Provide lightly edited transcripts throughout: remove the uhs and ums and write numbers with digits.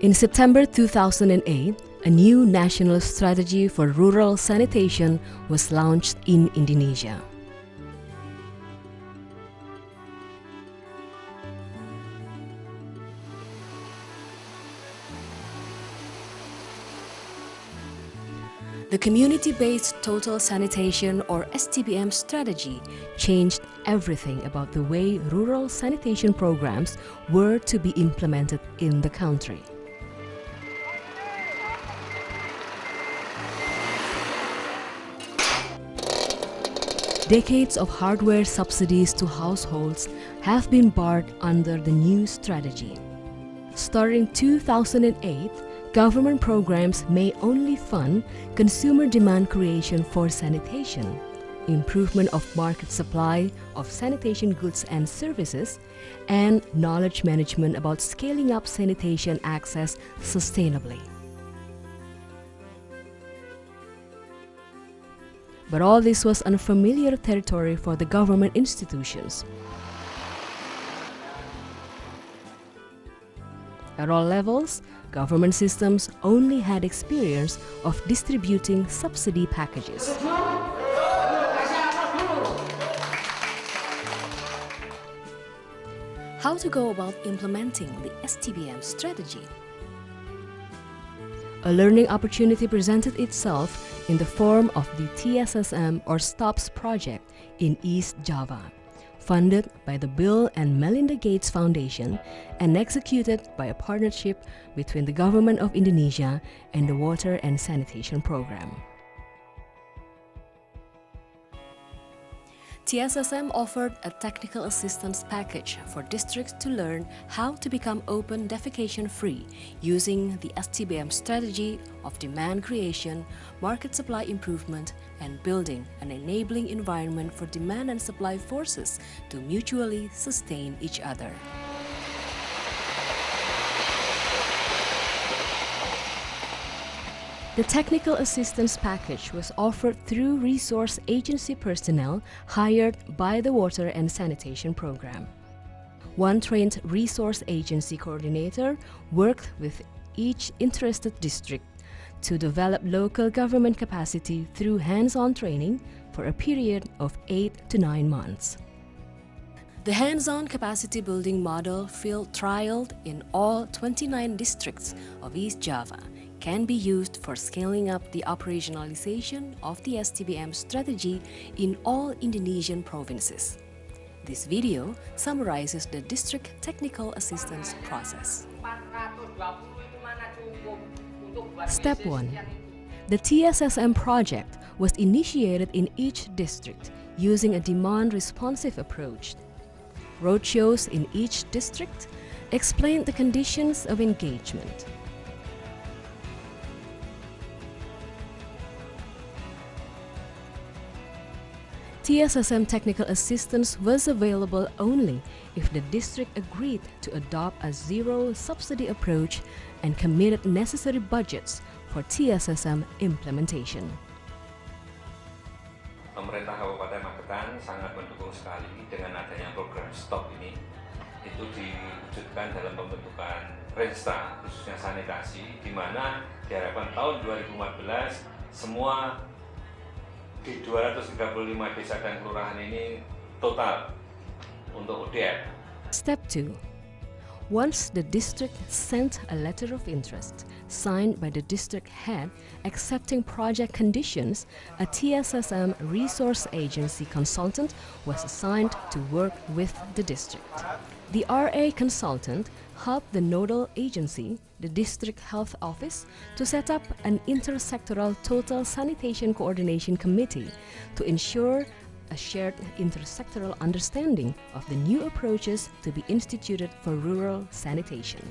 In September 2008, a new national strategy for rural sanitation was launched in Indonesia. The community-based total sanitation or STBM strategy changed everything about the way rural sanitation programs were to be implemented in the country. Decades of hardware subsidies to households have been barred under the new strategy. Starting 2008, government programs may only fund consumer demand creation for sanitation, improvement of market supply of sanitation goods and services, and knowledge management about scaling up sanitation access sustainably. But all this was unfamiliar territory for the government institutions. At all levels, government systems only had experience of distributing subsidy packages. How to go about implementing the STBM strategy? A learning opportunity presented itself in the form of the TSSM or STOPS project in East Java, funded by the Bill and Melinda Gates Foundation and executed by a partnership between the government of Indonesia and the Water and Sanitation Program. TSSM offered a technical assistance package for districts to learn how to become open defecation-free using the STBM strategy of demand creation, market supply improvement, and building an enabling environment for demand and supply forces to mutually sustain each other. The technical assistance package was offered through resource agency personnel hired by the Water and Sanitation Program. One trained resource agency coordinator worked with each interested district to develop local government capacity through hands-on training for a period of 8 to 9 months. The hands-on capacity building model field trialed in all 29 districts of East Java can be used for scaling up the operationalization of the STBM strategy in all Indonesian provinces. This video summarizes the district technical assistance process. Step 1. The TSSM project was initiated in each district using a demand-responsive approach. Roadshows in each district explained the conditions of engagement. TSSM technical assistance was available only if the district agreed to adopt a zero-subsidy approach and committed necessary budgets for TSSM implementation. Pemerintah Kabupaten Magetan sangat mendukung sekali dengan adanya program STOP ini. Itu diwujudkan dalam pembentukan Renstra, khususnya sanitasi, di mana diharapkan tahun 2015 semua di 235 desa dan kelurahan ini total untuk ODF. Step 2. Once the district sent a letter of interest signed by the district head accepting project conditions, a TSSM resource agency consultant was assigned to work with the district. The RA consultant helped the nodal agency, the District Health Office, to set up an intersectoral total sanitation coordination committee to ensure a shared intersectoral understanding of the new approaches to be instituted for rural sanitation.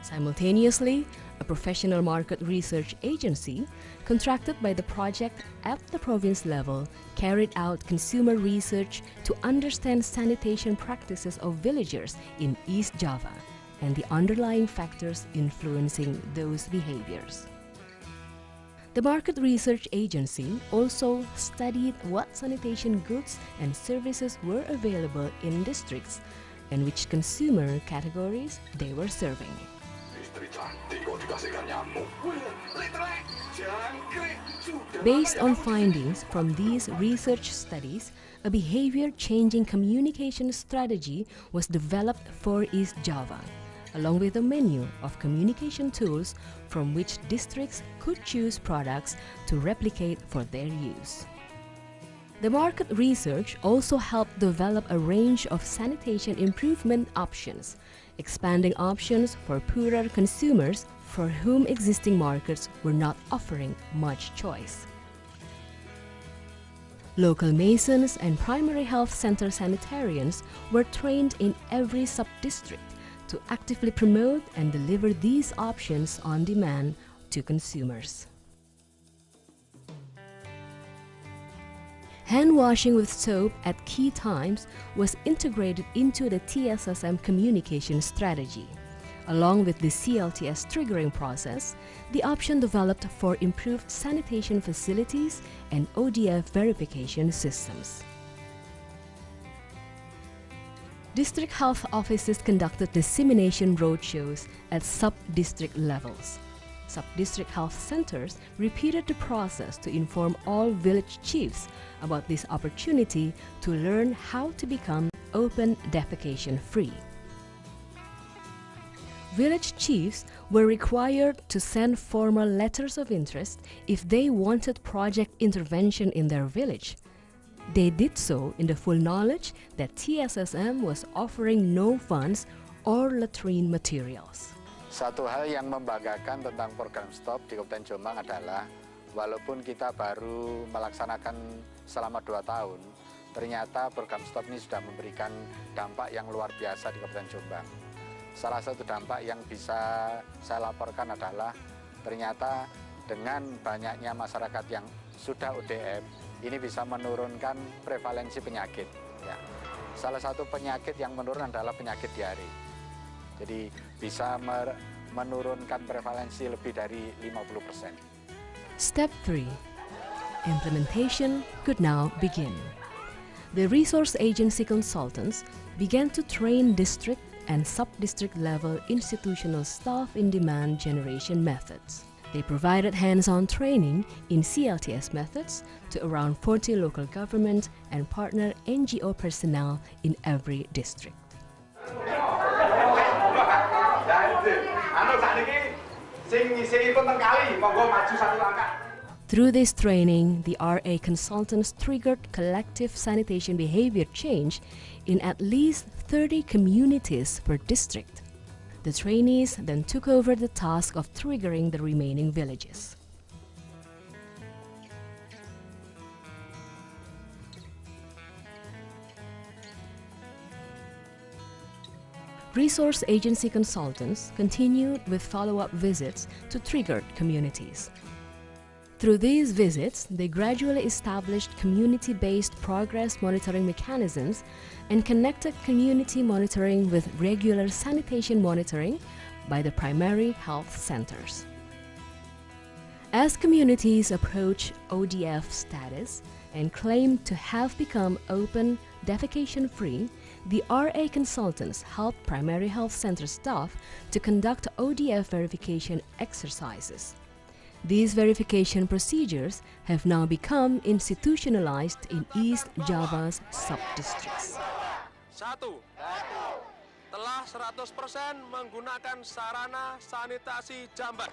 Simultaneously, a professional market research agency contracted by the project at the province level carried out consumer research to understand sanitation practices of villagers in East Java and the underlying factors influencing those behaviors. The Market Research Agency also studied what sanitation goods and services were available in districts and which consumer categories they were serving. Based on findings from these research studies, a behavior-changing communication strategy was developed for East Java, along with a menu of communication tools from which districts could choose products to replicate for their use. The market research also helped develop a range of sanitation improvement options, expanding options for poorer consumers for whom existing markets were not offering much choice. Local masons and primary health center sanitarians were trained in every sub-district to actively promote and deliver these options on demand to consumers. Hand washing with soap at key times was integrated into the TSSM communication strategy. Along with the CLTS triggering process, the option developed for improved sanitation facilities and ODF verification systems. District health offices conducted dissemination roadshows at sub-district levels. Sub-district health centers repeated the process to inform all village chiefs about this opportunity to learn how to become open defecation-free. Village chiefs were required to send formal letters of interest if they wanted project intervention in their village. They did so in the full knowledge that TSSM was offering no funds or latrine materials. Satu hal yang membanggakan tentang program STOP di Kabupaten Jombang adalah walaupun kita baru melaksanakan selama 2 tahun, ternyata program STOP ini sudah memberikan dampak yang luar biasa di Kabupaten Jombang. Salah satu dampak yang bisa saya laporkan adalah ternyata dengan banyaknya masyarakat yang sudah ODF, ini bisa menurunkan prevalensi penyakit. Ya. Salah satu penyakit yang menurun adalah penyakit diare. Jadi bisa menurunkan prevalensi lebih dari 50%. Step 3. Implementation could now begin. The resource agency consultants began to train district and sub-district level institutional staff in demand generation methods. They provided hands-on training in CLTS methods to around 40 local government and partner NGO personnel in every district. Through this training, the RA consultants triggered collective sanitation behavior change in at least 30 communities per district. The trainees then took over the task of triggering the remaining villages. Resource agency consultants continued with follow-up visits to triggered communities. Through these visits, they gradually established community-based progress monitoring mechanisms and connected community monitoring with regular sanitation monitoring by the primary health centers. As communities approach ODF status and claim to have become open defecation-free, the RA consultants helped primary health center staff to conduct ODF verification exercises. These verification procedures have now become institutionalized in East Java's sub-districts. 1. Telah 100% menggunakan sarana sanitasi jamban.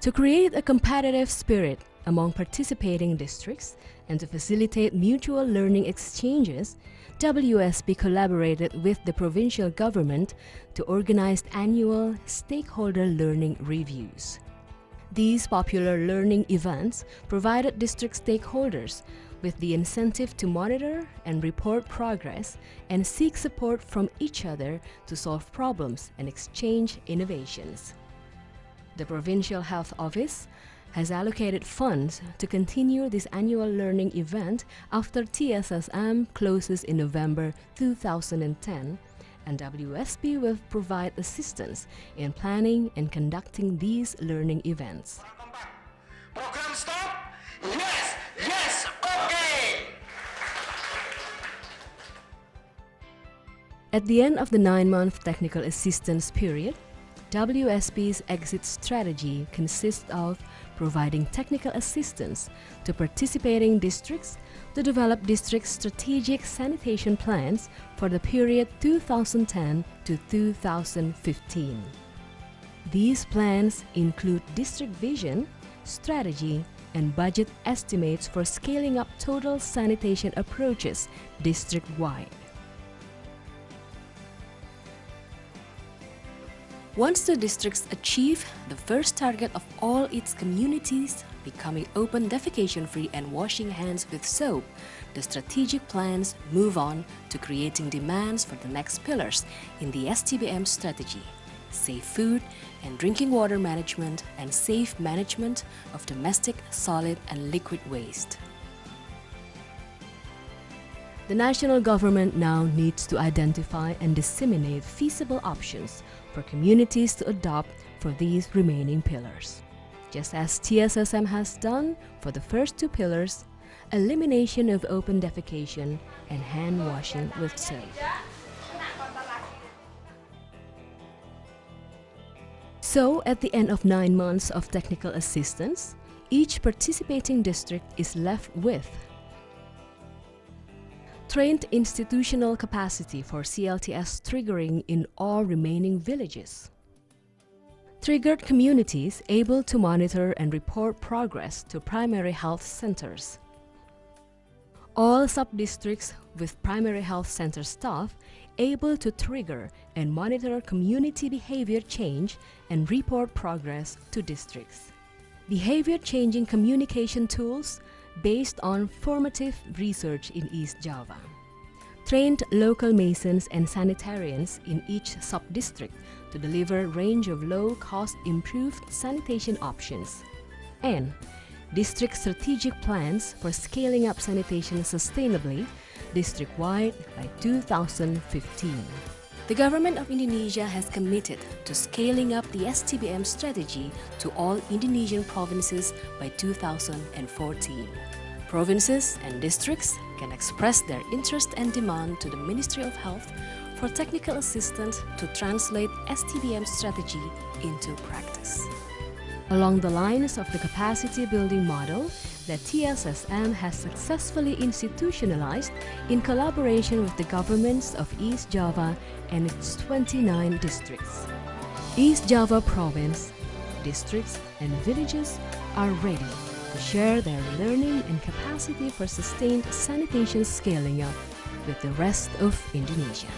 To create a competitive spirit among participating districts and to facilitate mutual learning exchanges, WSB collaborated with the provincial government to organize annual stakeholder learning reviews. These popular learning events provided district stakeholders with the incentive to monitor and report progress and seek support from each other to solve problems and exchange innovations. The Provincial Health Office has allocated funds to continue this annual learning event after TSSM closes in November 2010, and WSB will provide assistance in planning and conducting these learning events. Program stop? Yes, yes, okay! At the end of the 9-month technical assistance period, WSP's exit strategy consists of providing technical assistance to participating districts to develop district strategic sanitation plans for the period 2010 to 2015. These plans include district vision, strategy, and budget estimates for scaling up total sanitation approaches district-wide. Once the districts achieve the first target of all its communities, becoming open defecation-free and washing hands with soap, the strategic plans move on to creating demands for the next pillars in the STBM strategy: safe food and drinking water management and safe management of domestic, solid and liquid waste. The national government now needs to identify and disseminate feasible options for communities to adopt for these remaining pillars. Just as TSSM has done for the first 2 pillars, elimination of open defecation and hand washing with soap. So, at the end of 9 months of technical assistance, each participating district is left with trained institutional capacity for CLTS triggering in all remaining villages, triggered communities able to monitor and report progress to primary health centers, all sub-districts with primary health center staff able to trigger and monitor community behavior change and report progress to districts, behavior changing communication tools based on formative research in East Java, trained local masons and sanitarians in each sub-district to deliver a range of low-cost improved sanitation options, and district strategic plans for scaling up sanitation sustainably district-wide by 2015. The government of Indonesia has committed to scaling up the STBM strategy to all Indonesian provinces by 2014. Provinces and districts can express their interest and demand to the Ministry of Health for technical assistance to translate STBM strategy into practice. Along the lines of the capacity building model that TSSM has successfully institutionalized in collaboration with the governments of East Java and its 29 districts. East Java province, districts and villages are ready to share their learning and capacity for sustained sanitation scaling up with the rest of Indonesia.